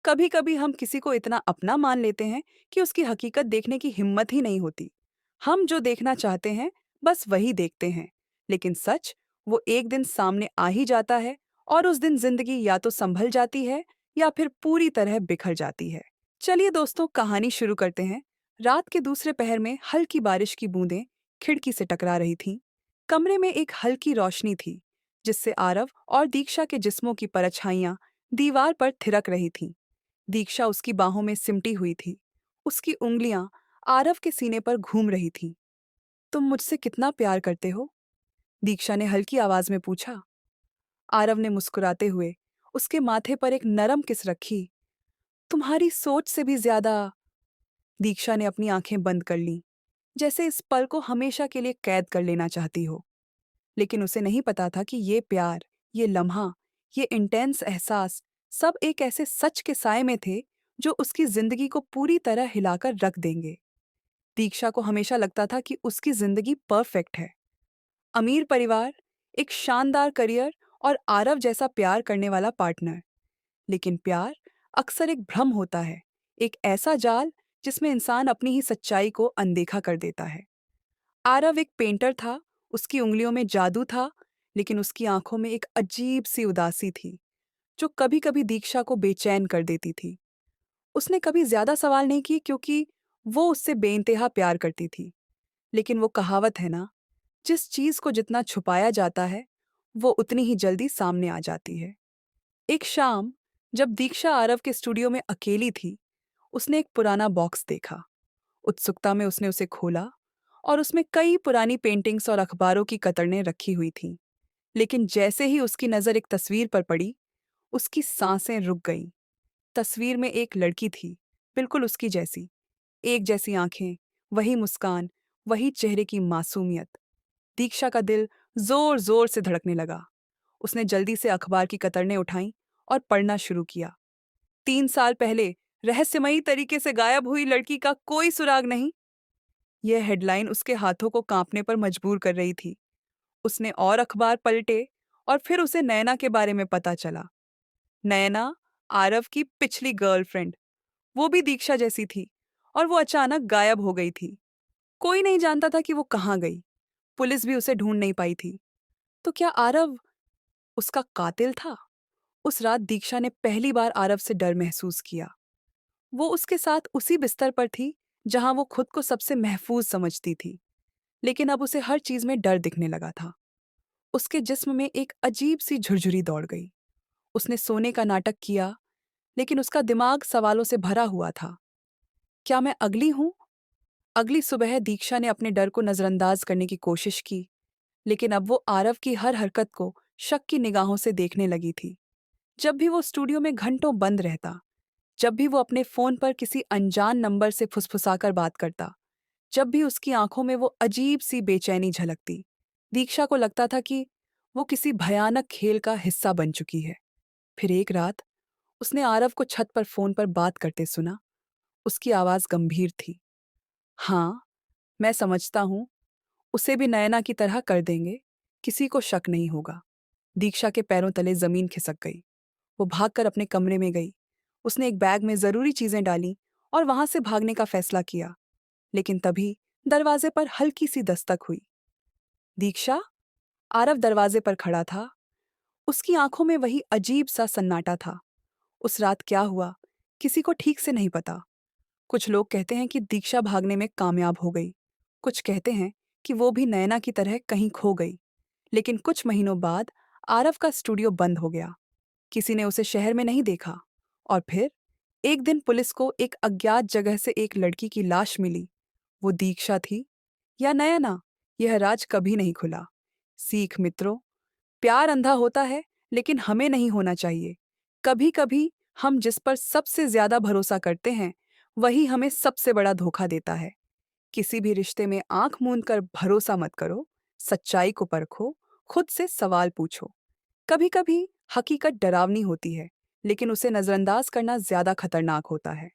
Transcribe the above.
कभी कभी हम किसी को इतना अपना मान लेते हैं कि उसकी हकीकत देखने की हिम्मत ही नहीं होती। हम जो देखना चाहते हैं बस वही देखते हैं। लेकिन सच वो एक दिन सामने आ ही जाता है, और उस दिन जिंदगी या तो संभल जाती है या फिर पूरी तरह बिखर जाती है। चलिए दोस्तों, कहानी शुरू करते हैं। रात के दूसरे पहर में हल्की बारिश की बूंदें खिड़की से टकरा रही थीं। कमरे में एक हल्की रोशनी थी, जिससे आरव और दीक्षा के जिस्मों की परछाइयां दीवार पर थिरक रही थीं। दीक्षा उसकी बाहों में सिमटी हुई थी। उसकी उंगलियां आरव के सीने पर घूम रही थीं। तुम मुझसे कितना प्यार करते हो? दीक्षा ने हल्की आवाज में पूछा। आरव ने मुस्कुराते हुए उसके माथे पर एक नरम किस रखी। तुम्हारी सोच से भी ज्यादा। दीक्षा ने अपनी आंखें बंद कर लीं, जैसे इस पल को हमेशा के लिए कैद कर लेना चाहती हो। लेकिन उसे नहीं पता था कि ये प्यार, ये लम्हा, ये इंटेंस एहसास सब एक ऐसे सच के साए में थे जो उसकी जिंदगी को पूरी तरह हिलाकर रख देंगे। दीक्षा को हमेशा लगता था कि उसकी जिंदगी परफेक्ट है। अमीर परिवार, एक शानदार करियर और आरव जैसा प्यार करने वाला पार्टनर। लेकिन प्यार अक्सर एक भ्रम होता है, एक ऐसा जाल जिसमें इंसान अपनी ही सच्चाई को अनदेखा कर देता है। आरव एक पेंटर था, उसकी उंगलियों में जादू था, लेकिन उसकी आंखों में एक अजीब सी उदासी थी, जो कभी-कभी दीक्षा को बेचैन कर देती थी। उसने कभी ज्यादा सवाल नहीं किए क्योंकि वो उससे बेइंतहा प्यार करती थी। लेकिन वो कहावत है ना, जिस चीज को जितना छुपाया जाता है, वो उतनी ही जल्दी सामने आ जाती है। एक शाम, जब दीक्षा आरव के स्टूडियो में अकेली थी, उसने एक पुराना बॉक्स देखा। उत्सुकता में उसने उसे खोला, और उसमें कई पुरानी पेंटिंग्स और अखबारों की कतरनें रखी हुई थीं। लेकिन जैसे ही उसकी नज़र एक तस्वीर पर पड़ी, उसकी सांसें रुक गईं। तस्वीर में एक लड़की थी, बिल्कुल उसकी जैसी। एक जैसी आंखें, वही मुस्कान, वही चेहरे की मासूमियत। दीक्षा का दिल जोर जोर से धड़कने लगा। उसने जल्दी से अखबार की कतरनें उठाईं और पढ़ना शुरू किया। 3 साल पहले रहस्यमयी तरीके से गायब हुई लड़की का कोई सुराग नहीं। यह हेडलाइन उसके हाथों को कांपने पर मजबूर कर रही थी। उसने और अखबार पलटे, और फिर उसे नयना के बारे में पता चला। नयना, आरव की पिछली गर्लफ्रेंड। वो भी दीक्षा जैसी थी, और वो अचानक गायब हो गई थी। कोई नहीं जानता था कि वो कहाँ गई। पुलिस भी उसे ढूंढ नहीं पाई थी। तो क्या आरव उसका कातिल था? उस रात दीक्षा ने पहली बार आरव से डर महसूस किया। वो उसके साथ उसी बिस्तर पर थी जहां वो खुद को सबसे महफूज समझती थी। लेकिन अब उसे हर चीज में डर दिखने लगा था। उसके जिस्म में एक अजीब सी झुरझुरी दौड़ गई। उसने सोने का नाटक किया, लेकिन उसका दिमाग सवालों से भरा हुआ था। क्या मैं अगली हूं? अगली सुबह दीक्षा ने अपने डर को नजरअंदाज करने की कोशिश की, लेकिन अब वो आरव की हर हरकत को शक की निगाहों से देखने लगी थी। जब भी वो स्टूडियो में घंटों बंद रहता, जब भी वो अपने फोन पर किसी अनजान नंबर से फुसफुसाकर बात करता, जब भी उसकी आंखों में वो अजीब सी बेचैनी झलकती, दीक्षा को लगता था कि वो किसी भयानक खेल का हिस्सा बन चुकी है। फिर एक रात उसने आरव को छत पर फोन पर बात करते सुना। उसकी आवाज गंभीर थी। हाँ, मैं समझता हूँ, उसे भी नयना की तरह कर देंगे। किसी को शक नहीं होगा। दीक्षा के पैरों तले जमीन खिसक गई। वो भागकर अपने कमरे में गई। उसने एक बैग में जरूरी चीजें डाली और वहां से भागने का फैसला किया। लेकिन तभी दरवाजे पर हल्की सी दस्तक हुई। दीक्षा? आरव दरवाजे पर खड़ा था। उसकी आंखों में वही अजीब सा सन्नाटा था। उस रात क्या हुआ, किसी को ठीक से नहीं पता। कुछ लोग कहते हैं कि दीक्षा भागने में कामयाब हो गई। कुछ कहते हैं कि वो भी नयना की तरह कहीं खो गई। लेकिन कुछ महीनों बाद आरव का स्टूडियो बंद हो गया। किसी ने उसे शहर में नहीं देखा। और फिर एक दिन पुलिस को एक अज्ञात जगह से एक लड़की की लाश मिली। वो दीक्षा थी या नयना, यह राज कभी नहीं खुला। सीख मित्रों, प्यार अंधा होता है, लेकिन हमें नहीं होना चाहिए। कभी कभी हम जिस पर सबसे ज्यादा भरोसा करते हैं, वही हमें सबसे बड़ा धोखा देता है। किसी भी रिश्ते में आंख मूंद कर भरोसा मत करो। सच्चाई को परखो, खुद से सवाल पूछो। कभी कभी हकीकत डरावनी होती है, लेकिन उसे नजरअंदाज करना ज्यादा खतरनाक होता है।